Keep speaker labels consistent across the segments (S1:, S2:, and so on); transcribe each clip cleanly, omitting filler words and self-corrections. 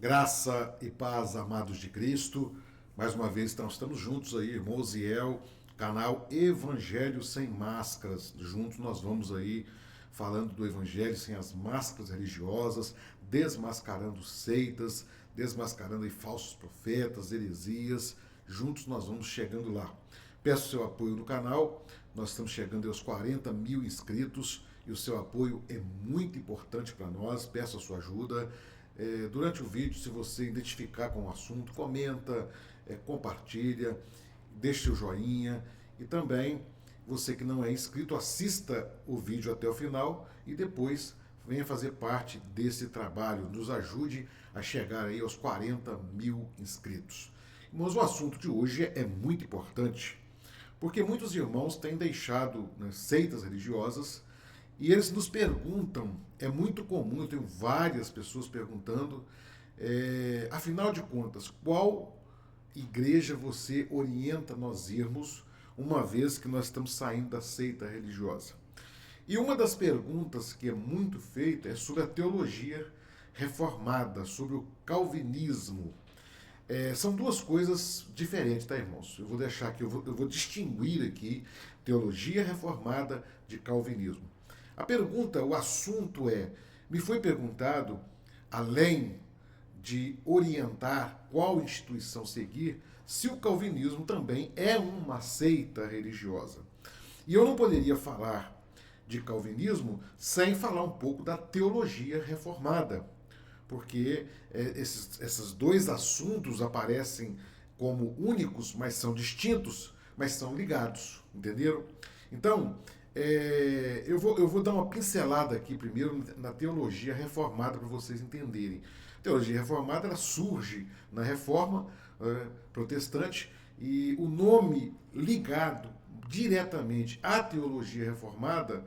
S1: Graça e paz, amados de Cristo. Mais uma vez, nós estamos juntos aí, irmão Ziel, canal Evangelho Sem Máscaras. Juntos nós vamos aí falando do Evangelho sem as máscaras religiosas, desmascarando seitas, desmascarando aí falsos profetas, heresias. Juntos nós vamos chegando lá. Peço seu apoio no canal. Nós estamos chegando aos 40 mil inscritos e o seu apoio é muito importante para nós. Peço a sua ajuda. Durante o vídeo, se você identificar com o assunto, comenta, compartilha, deixe seu joinha e também você que não é inscrito, assista o vídeo até o final e depois venha fazer parte desse trabalho, nos ajude a chegar aí aos 40 mil inscritos. Mas o assunto de hoje é muito importante, porque muitos irmãos têm deixado, né, seitas religiosas. E eles nos perguntam, é muito comum, eu tenho várias pessoas perguntando, afinal de contas, qual igreja você orienta nós irmos, uma vez que nós estamos saindo da seita religiosa? E uma das perguntas que é muito feita é sobre a teologia reformada, sobre o calvinismo. São duas coisas diferentes, tá, irmãos? Eu vou deixar aqui, eu vou distinguir aqui teologia reformada de calvinismo. A pergunta, o assunto me foi perguntado, além de orientar qual instituição seguir, se o calvinismo também é uma seita religiosa. E eu não poderia falar de calvinismo sem falar um pouco da teologia reformada, porque esses dois assuntos aparecem como únicos, mas são distintos, mas são ligados, entenderam? Então, eu vou dar uma pincelada aqui primeiro na teologia reformada para vocês entenderem. A teologia reformada ela surge na Reforma protestante e o nome ligado diretamente à teologia reformada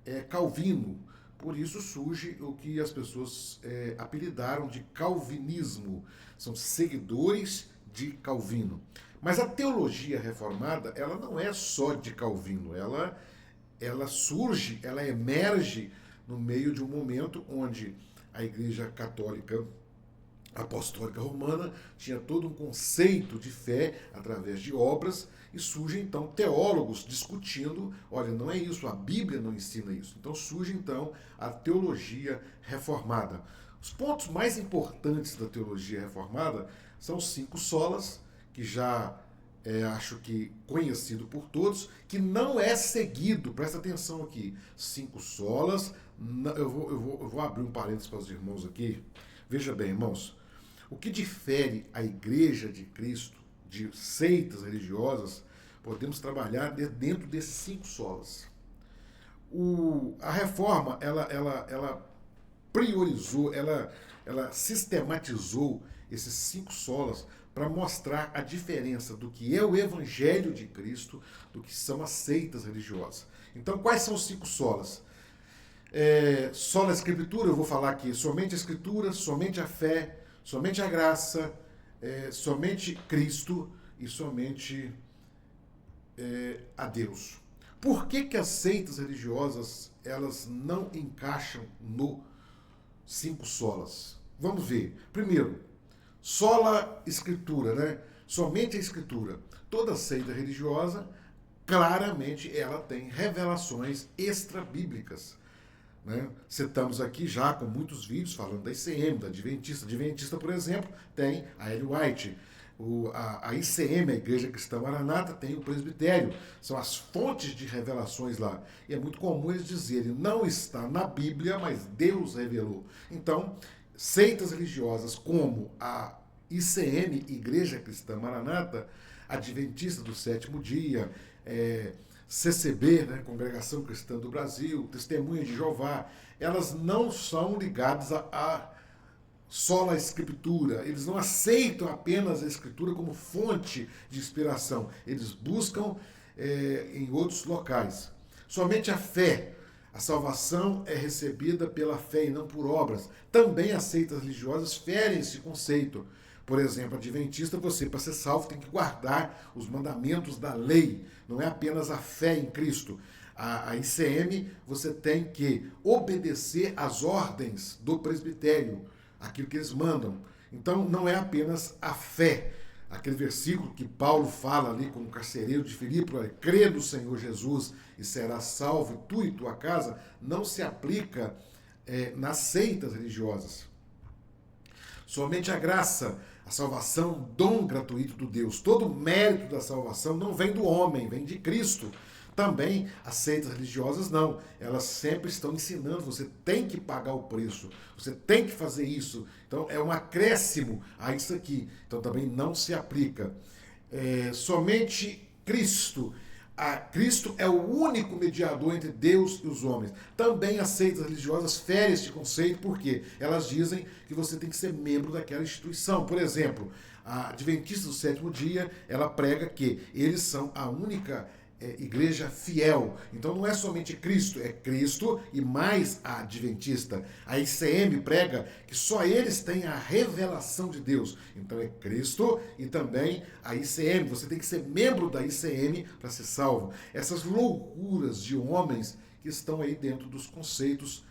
S1: é Calvino. Por isso surge o que as pessoas apelidaram de calvinismo. São seguidores de Calvino. Mas a teologia reformada, ela não é só de Calvino, ela surge, ela emerge no meio de um momento onde a Igreja Católica Apostólica Romana tinha todo um conceito de fé através de obras e surgem então teólogos discutindo, olha, não é isso, a Bíblia não ensina isso. Então surge então a teologia reformada. Os pontos mais importantes da teologia reformada são os 5 solas, que já acho que conhecido por todos, que não é seguido, presta atenção aqui, 5 solas, eu vou abrir um parênteses para os irmãos aqui, veja bem, irmãos, o que difere a Igreja de Cristo de seitas religiosas, podemos trabalhar dentro desses 5 solas. A reforma, ela priorizou, ela sistematizou esses 5 solas para mostrar a diferença do que é o Evangelho de Cristo do que são as seitas religiosas. Então, quais são os 5 solas? Sola Escritura, eu vou falar aqui, somente a Escritura, somente a fé, somente a graça, somente Cristo e somente a Deus. Por que as seitas religiosas elas não encaixam no 5 solas? Vamos ver. Primeiro, sola Escritura, né? Somente a Escritura. Toda seita religiosa, claramente, ela tem revelações extra-bíblicas. Né? Citamos aqui já com muitos vídeos falando da ICM, da Adventista. Adventista, por exemplo, tem a Ellen White. A ICM, a Igreja Cristã Maranata, tem o presbitério. São as fontes de revelações lá. E é muito comum eles dizerem, não está na Bíblia, mas Deus revelou. Então, seitas religiosas como a ICM, Igreja Cristã Maranata, Adventista do Sétimo Dia, CCB, né, Congregação Cristã do Brasil, Testemunha de Jeová, elas não são ligadas a sola Escritura. Eles não aceitam apenas a Escritura como fonte de inspiração. Eles buscam em outros locais. Somente a fé. A salvação é recebida pela fé e não por obras. Também as seitas religiosas ferem esse conceito. Por exemplo, adventista, você, para ser salvo, tem que guardar os mandamentos da lei. Não é apenas a fé em Cristo. A ICM, você tem que obedecer às ordens do presbitério. aquilo que eles mandam. Então não é apenas a fé. Aquele versículo que Paulo fala ali com o carcereiro de Filipe, crê no Senhor Jesus e serás salvo, tu e tua casa, não se aplica nas seitas religiosas. Somente a graça, a salvação, dom gratuito do Deus. Todo o mérito da salvação não vem do homem, vem de Cristo. Também as seitas religiosas não. Elas sempre estão ensinando, você tem que pagar o preço, você tem que fazer isso. Então é um acréscimo a isso aqui. Então também não se aplica. Somente Cristo. Cristo é o único mediador entre Deus e os homens. Também as seitas religiosas ferem este conceito, porque elas dizem que você tem que ser membro daquela instituição. Por exemplo, a Adventista do Sétimo Dia, ela prega que eles são a única igreja fiel. Então não é somente Cristo, é Cristo e mais a Adventista. A ICM prega que só eles têm a revelação de Deus. Então é Cristo e também a ICM. Você tem que ser membro da ICM para ser salvo. Essas loucuras de homens que estão aí dentro dos conceitos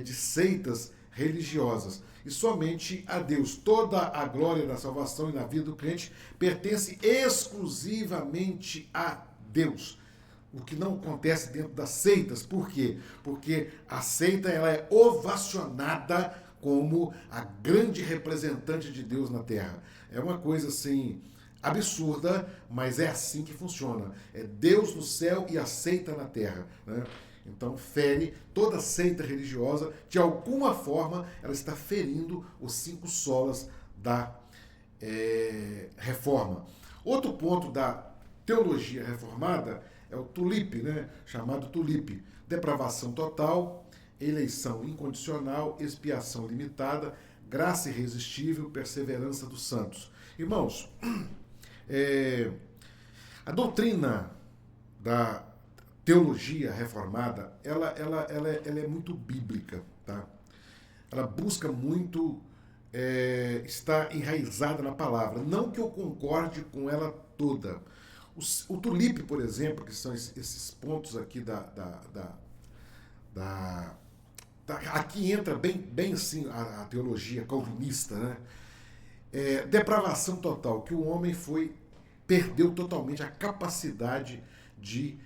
S1: de seitas religiosas. E somente a Deus. Toda a glória da salvação e na vida do crente pertence exclusivamente a Deus. O que não acontece dentro das seitas. Por quê? Porque a seita ela é ovacionada como a grande representante de Deus na Terra. É uma coisa assim absurda, mas é assim que funciona. É Deus no céu e a seita na Terra, né? Então fere toda seita religiosa, de alguma forma ela está ferindo os 5 solas da reforma. Outro ponto da teologia reformada é o tulipe, né? Chamado tulipe. Depravação total, eleição incondicional, expiação limitada, graça irresistível, perseverança dos santos. Irmãos, a doutrina da teologia reformada, ela é muito bíblica, tá? Ela busca muito estar enraizada na palavra. Não que eu concorde com ela toda. O tulipe, por exemplo, que são esses pontos aqui aqui entra bem assim a teologia calvinista, né? Depravação total, que o homem perdeu totalmente a capacidade de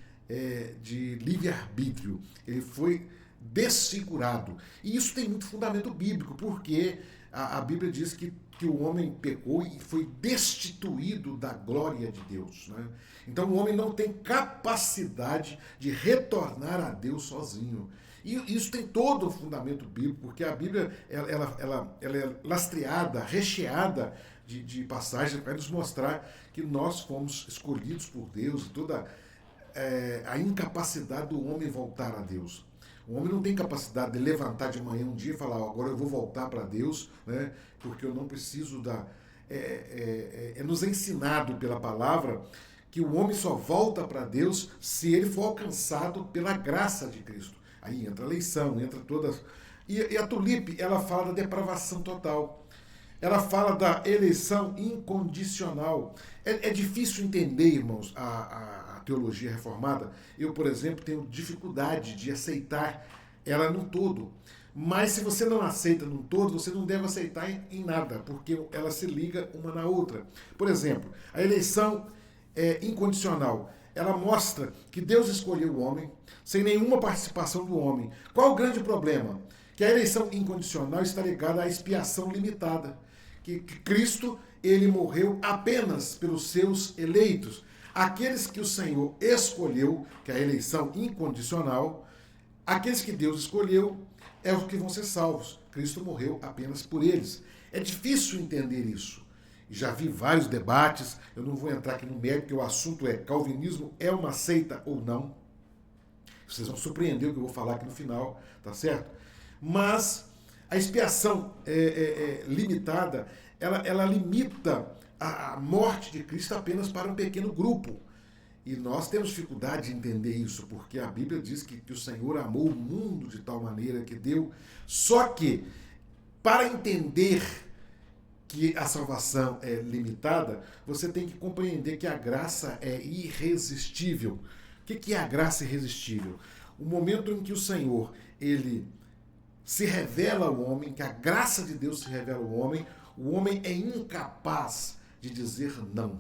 S1: livre-arbítrio. Ele foi desfigurado. E isso tem muito fundamento bíblico, porque a Bíblia diz que o homem pecou e foi destituído da glória de Deus, né? Então o homem não tem capacidade de retornar a Deus sozinho. E isso tem todo o fundamento bíblico, porque a Bíblia ela é lastreada, recheada de passagens para nos mostrar que nós fomos escolhidos por Deus, toda a incapacidade do homem voltar a Deus. O homem não tem capacidade de levantar de manhã um dia e falar, agora eu vou voltar para Deus, né, porque eu não preciso nos ensinado pela palavra que o homem só volta para Deus se ele for alcançado pela graça de Cristo. Aí entra a eleição, entra todas... E a tulipe, ela fala da depravação total. Ela fala da eleição incondicional. É difícil entender, irmãos, a teologia reformada. Eu, por exemplo, tenho dificuldade de aceitar ela num todo. Mas se você não aceita num todo, você não deve aceitar em nada, porque ela se liga uma na outra. Por exemplo, a eleição incondicional. Ela mostra que Deus escolheu o homem sem nenhuma participação do homem. Qual o grande problema? Que a eleição incondicional está ligada à expiação limitada. Que Cristo, ele morreu apenas pelos seus eleitos. Aqueles que o Senhor escolheu, que é a eleição incondicional, aqueles que Deus escolheu, é os que vão ser salvos. Cristo morreu apenas por eles. É difícil entender isso. Já vi vários debates, eu não vou entrar aqui no mérito, porque o assunto é: calvinismo é uma seita ou não? Vocês vão surpreender o que eu vou falar aqui no final, tá certo? Mas a expiação limitada, ela limita a morte de Cristo apenas para um pequeno grupo. E nós temos dificuldade de entender isso, porque a Bíblia diz que o Senhor amou o mundo de tal maneira que deu. Só que, para entender que a salvação é limitada, você tem que compreender que a graça é irresistível. O que é a graça irresistível? O momento em que o Senhor, ele se revela ao homem, que a graça de Deus se revela ao homem, o homem é incapaz de dizer não.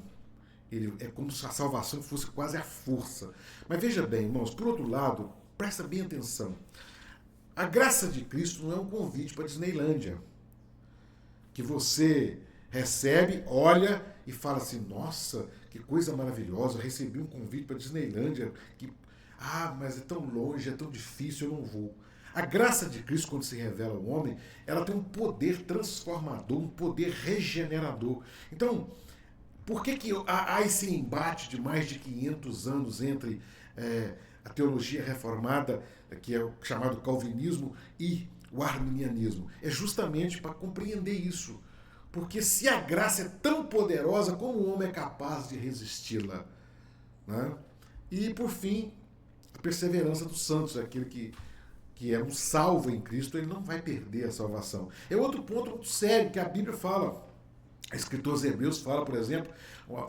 S1: Ele, é como se a salvação fosse quase a força. Mas veja bem, irmãos, por outro lado, presta bem atenção. A graça de Cristo não é um convite para a Disneylândia, que você recebe, olha e fala assim, nossa, que coisa maravilhosa, eu recebi um convite para a Disneylândia, mas é tão longe, é tão difícil, eu não vou. A graça de Cristo, quando se revela ao homem, ela tem um poder transformador, um poder regenerador. Então, por que há esse embate de mais de 500 anos entre a teologia reformada, que é o chamado calvinismo, e o arminianismo? É justamente para compreender isso. Porque se a graça é tão poderosa, como o homem é capaz de resisti-la? Né? E, por fim, a perseverança dos santos, aquele que é um salvo em Cristo, ele não vai perder a salvação. É outro ponto muito sério que a Bíblia fala. A escritor aos Hebreus fala, por exemplo,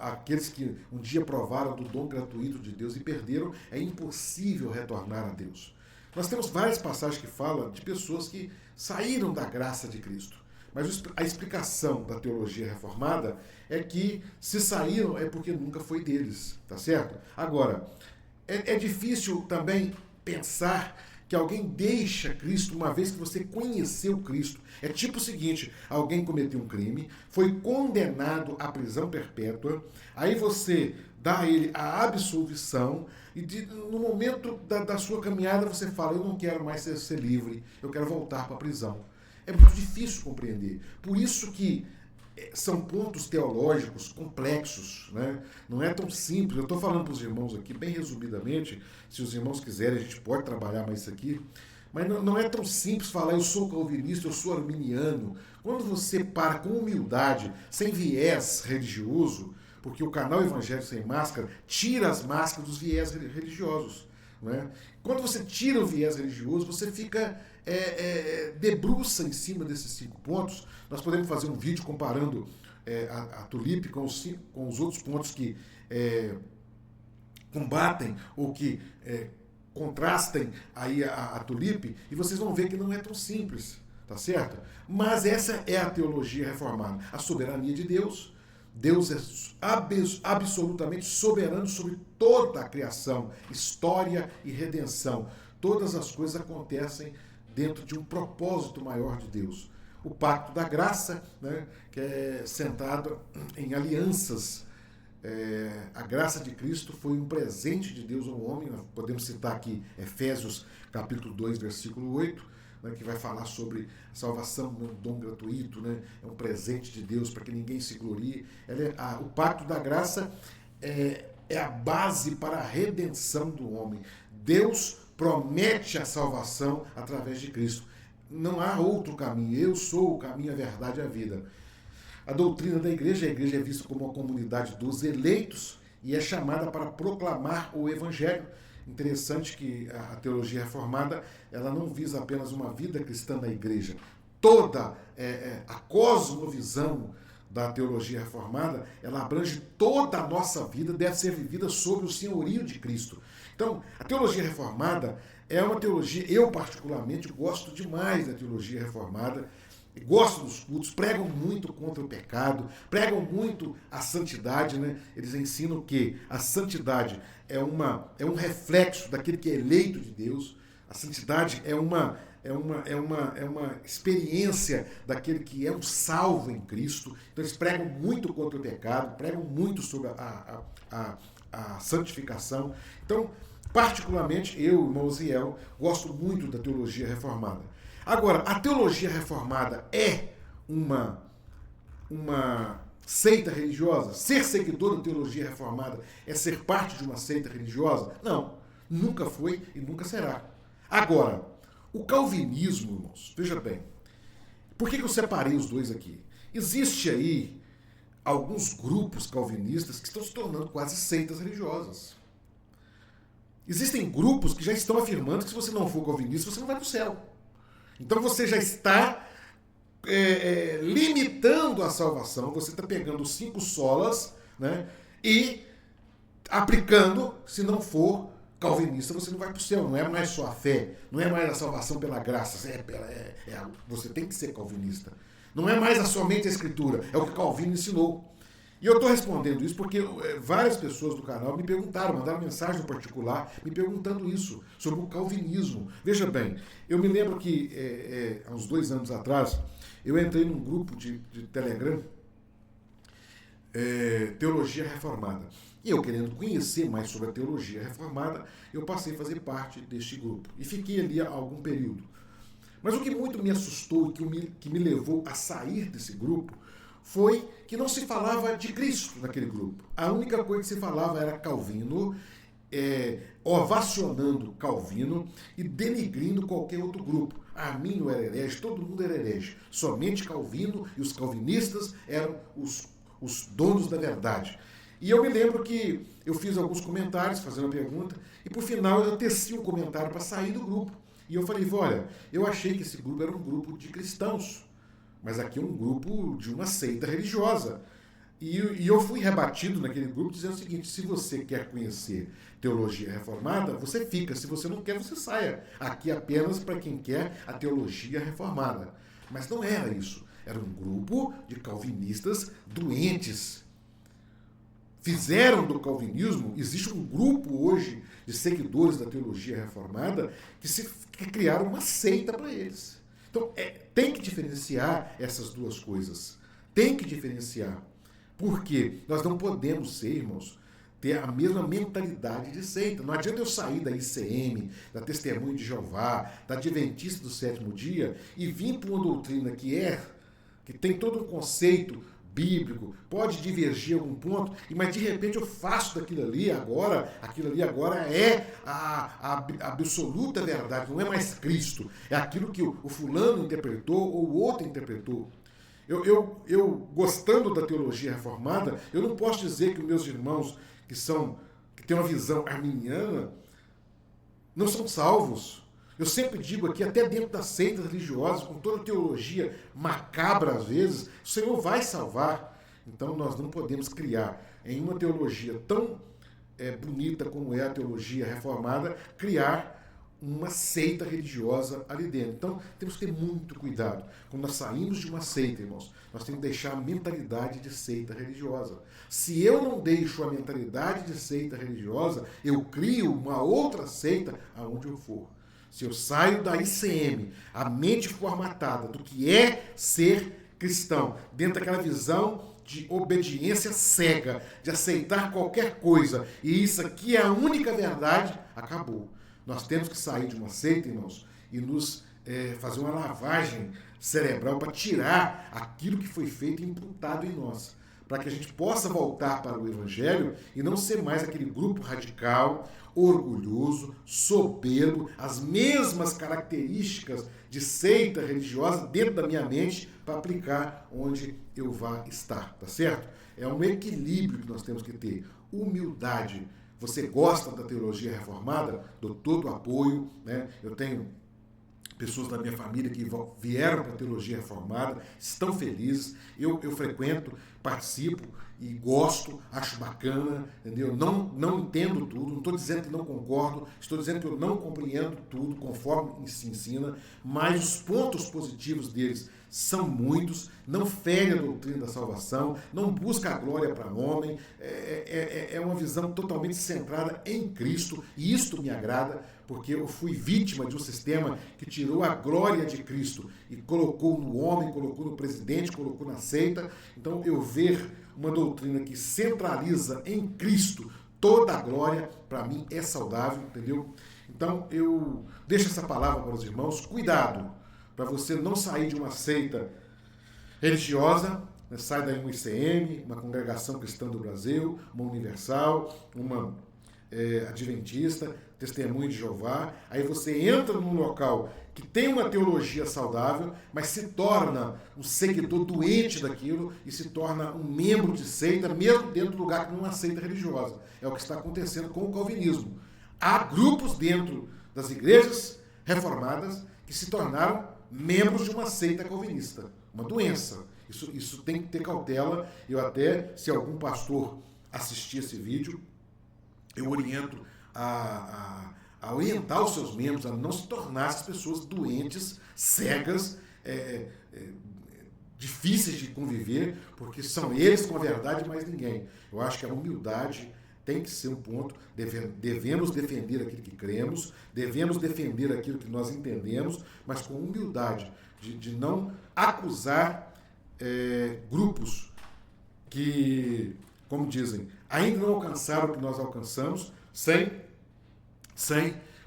S1: aqueles que um dia provaram do dom gratuito de Deus e perderam, é impossível retornar a Deus. Nós temos várias passagens que falam de pessoas que saíram da graça de Cristo. Mas a explicação da teologia reformada é que se saíram é porque nunca foi deles, tá certo? Agora, é difícil também pensar que alguém deixa Cristo uma vez que você conheceu Cristo. É tipo o seguinte, alguém cometeu um crime, foi condenado à prisão perpétua, aí você dá a ele a absolvição e no momento da sua caminhada você fala, eu não quero mais ser livre, eu quero voltar para a prisão. É muito difícil compreender. Por isso que são pontos teológicos complexos, né? Não é tão simples. Eu estou falando para os irmãos aqui, bem resumidamente, se os irmãos quiserem, a gente pode trabalhar mais isso aqui, mas não é tão simples falar, eu sou calvinista, eu sou arminiano. Quando você para com humildade, sem viés religioso, porque o canal Evangelho Sem Máscara tira as máscaras dos viés religiosos. Né? Quando você tira o viés religioso, você fica debruça em cima desses 5 pontos. Nós podemos fazer um vídeo comparando a tulipe com os outros pontos que combatem ou que contrastem aí a tulipe, e vocês vão ver que não é tão simples, tá certo? Mas essa é a teologia reformada, a soberania de Deus. Deus é absolutamente soberano sobre toda a criação, história e redenção. Todas as coisas acontecem dentro de um propósito maior de Deus. O pacto da graça, né, que é centrado em alianças. A graça de Cristo foi um presente de Deus ao homem. Nós podemos citar aqui Efésios capítulo 2, versículo 8, né, que vai falar sobre salvação, um dom gratuito, né, é um presente de Deus para que ninguém se glorie. O pacto da graça é a base para a redenção do homem. Deus promete a salvação através de Cristo. Não há outro caminho. Eu sou o caminho, a verdade e a vida. A doutrina da igreja, a igreja é vista como uma comunidade dos eleitos e é chamada para proclamar o evangelho. Interessante que a teologia reformada, ela não visa apenas uma vida cristã na igreja. Toda a cosmovisão da teologia reformada, ela abrange toda a nossa vida, deve ser vivida sob o senhorio de Cristo. Então, a teologia reformada é uma teologia, eu particularmente gosto demais da teologia reformada, gosto dos cultos, pregam muito contra o pecado, pregam muito a santidade, né? Eles ensinam que a santidade é um reflexo daquele que é eleito de Deus, a santidade é uma experiência daquele que é um salvo em Cristo. Então eles pregam muito contra o pecado, pregam muito sobre a santificação. Então, particularmente, eu, irmão Ziel, gosto muito da teologia reformada. Agora, a teologia reformada é uma seita religiosa? Ser seguidor da teologia reformada é ser parte de uma seita religiosa? Não, nunca foi e nunca será. Agora, o calvinismo, irmãos, veja bem, por que eu separei os dois aqui? Existe aí alguns grupos calvinistas que estão se tornando quase seitas religiosas. Existem grupos que já estão afirmando que se você não for calvinista, você não vai para o céu. Então você já está limitando a salvação, você está pegando 5 solas, né, e aplicando, se não for calvinista, você não vai para o céu. Não é mais só a fé, não é mais a salvação pela graça. Você tem que ser calvinista. Não é mais somente a Escritura, é o que Calvino ensinou. E eu estou respondendo isso porque várias pessoas do canal me perguntaram, mandaram mensagem no particular, me perguntando isso, sobre o calvinismo. Veja bem, eu me lembro que há uns 2 anos atrás, eu entrei num grupo de Telegram, Teologia Reformada. E eu, querendo conhecer mais sobre a Teologia Reformada, eu passei a fazer parte deste grupo. E fiquei ali há algum período. Mas o que muito me assustou e que me levou a sair desse grupo foi que não se falava de Cristo naquele grupo. A única coisa que se falava era Calvino, ovacionando Calvino e denigrindo qualquer outro grupo. Arminio era herege, todo mundo era herege. Somente Calvino e os calvinistas eram os donos da verdade. E eu me lembro que eu fiz alguns comentários, fazendo a pergunta, e por final eu teci um comentário para sair do grupo. E eu falei, olha, eu achei que esse grupo era um grupo de cristãos, mas aqui é um grupo de uma seita religiosa. E eu fui rebatido naquele grupo dizendo o seguinte, se você quer conhecer teologia reformada, você fica, se você não quer, você saia. Aqui apenas para quem quer a teologia reformada. Mas não era isso, era um grupo de calvinistas doentes. Fizeram do calvinismo, existe um grupo hoje de seguidores da teologia reformada que criaram uma seita para eles. Então, tem que diferenciar essas duas coisas. Tem que diferenciar. Porque nós não podemos ser, irmãos, ter a mesma mentalidade de seita. Não adianta eu sair da ICM, da Testemunho de Jeová, da Adventista do Sétimo Dia e vir para uma doutrina que tem todo um conceito bíblico, pode divergir algum ponto, mas de repente eu faço daquilo ali agora, é a absoluta verdade, não é mais Cristo, é aquilo que o fulano interpretou ou o outro interpretou. Eu gostando da teologia reformada, eu não posso dizer que os meus irmãos que têm uma visão arminiana não são salvos. Eu sempre digo aqui, até dentro das seitas religiosas, com toda a teologia macabra às vezes, o Senhor vai salvar. Então nós não podemos criar em uma teologia tão bonita como é a teologia reformada, criar uma seita religiosa ali dentro. Então temos que ter muito cuidado. Quando nós saímos de uma seita, irmãos, nós temos que deixar a mentalidade de seita religiosa. Se eu não deixo a mentalidade de seita religiosa, eu crio uma outra seita aonde eu for. Se eu saio da ICM, a mente formatada do que é ser cristão, dentro daquela visão de obediência cega, de aceitar qualquer coisa, e isso aqui é a única verdade, acabou. Nós temos que sair de uma seita, irmãos, e nos fazer uma lavagem cerebral para tirar aquilo que foi feito e imputado em nós, para que a gente possa voltar para o Evangelho e não ser mais aquele grupo radical, orgulhoso, soberbo, as mesmas características de seita religiosa dentro da minha mente para aplicar onde eu vá estar, tá certo? É um equilíbrio que nós temos que ter. Humildade. Você gosta da teologia reformada? Dou todo o apoio, né? Eu tenho pessoas da minha família que vieram para a teologia reformada, estão felizes, eu frequento, participo e gosto, acho bacana, entendeu? Não entendo tudo, não estou dizendo que não concordo, estou dizendo que eu não compreendo tudo conforme se ensina, mas os pontos positivos deles são muitos, não fere a doutrina da salvação, não busca a glória para homem, é uma visão totalmente centrada em Cristo, e isto me agrada, porque eu fui vítima de um sistema que tirou a glória de Cristo e colocou no homem, colocou no presidente, colocou na seita. Então eu ver uma doutrina que centraliza em Cristo toda a glória, para mim é saudável, entendeu? Então eu deixo essa palavra para os irmãos, cuidado, para você não sair de uma seita religiosa, né? Sai daí um ICM, uma Congregação Cristã do Brasil, uma Universal, uma Adventista, Testemunho de Jeová, aí você entra num local que tem uma teologia saudável, mas se torna um seguidor doente daquilo e se torna um membro de seita, mesmo dentro do lugar que não é uma seita religiosa. É o que está acontecendo com o calvinismo. Há grupos dentro das igrejas reformadas que se tornaram membros de uma seita calvinista. Uma doença. Isso tem que ter cautela. Eu até, se algum pastor assistir esse vídeo, eu oriento a orientar os seus membros a não se tornar essas pessoas doentes, cegas, difíceis de conviver, porque são eles com a verdade e mais ninguém. Eu acho que a humildade tem que ser um ponto. Devemos defender aquilo que cremos, devemos defender aquilo que nós entendemos, mas com humildade, de não acusar grupos que, como dizem, ainda não alcançaram o que nós alcançamos,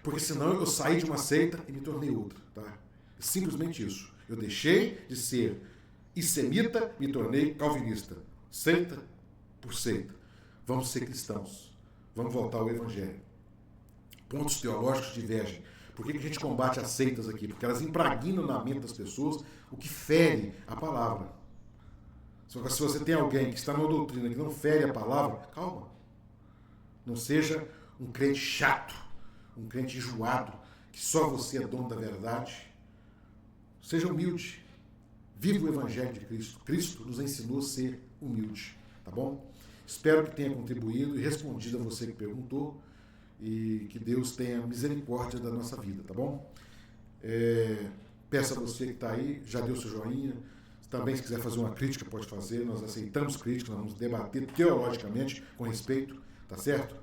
S1: porque senão eu saí de uma seita e me tornei outra. Tá? Simplesmente isso. Eu deixei de ser issemita, me tornei calvinista. Seita por seita. Vamos ser cristãos. Vamos voltar ao Evangelho. Pontos teológicos divergem. Por que a gente combate as seitas aqui? Porque elas impregnam na mente das pessoas o que fere a palavra. Se você tem alguém que está numa doutrina que não fere a palavra, calma. Não seja um crente chato, um crente enjoado, que só você é dono da verdade. Seja humilde. Viva o Evangelho de Cristo. Cristo nos ensinou a ser humilde. Tá bom? Espero que tenha contribuído e respondido a você que perguntou, e que Deus tenha misericórdia da nossa vida, tá bom? Peço a você que está aí, já deu seu joinha. Também, se quiser fazer uma crítica, pode fazer. Nós aceitamos críticas, nós vamos debater teologicamente com respeito, tá certo?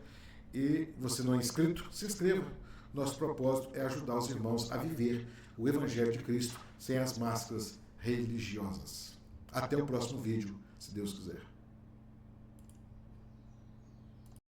S1: E você não é inscrito, se inscreva. Nosso propósito é ajudar os irmãos a viver o Evangelho de Cristo sem as máscaras religiosas. Até o próximo vídeo, se Deus quiser.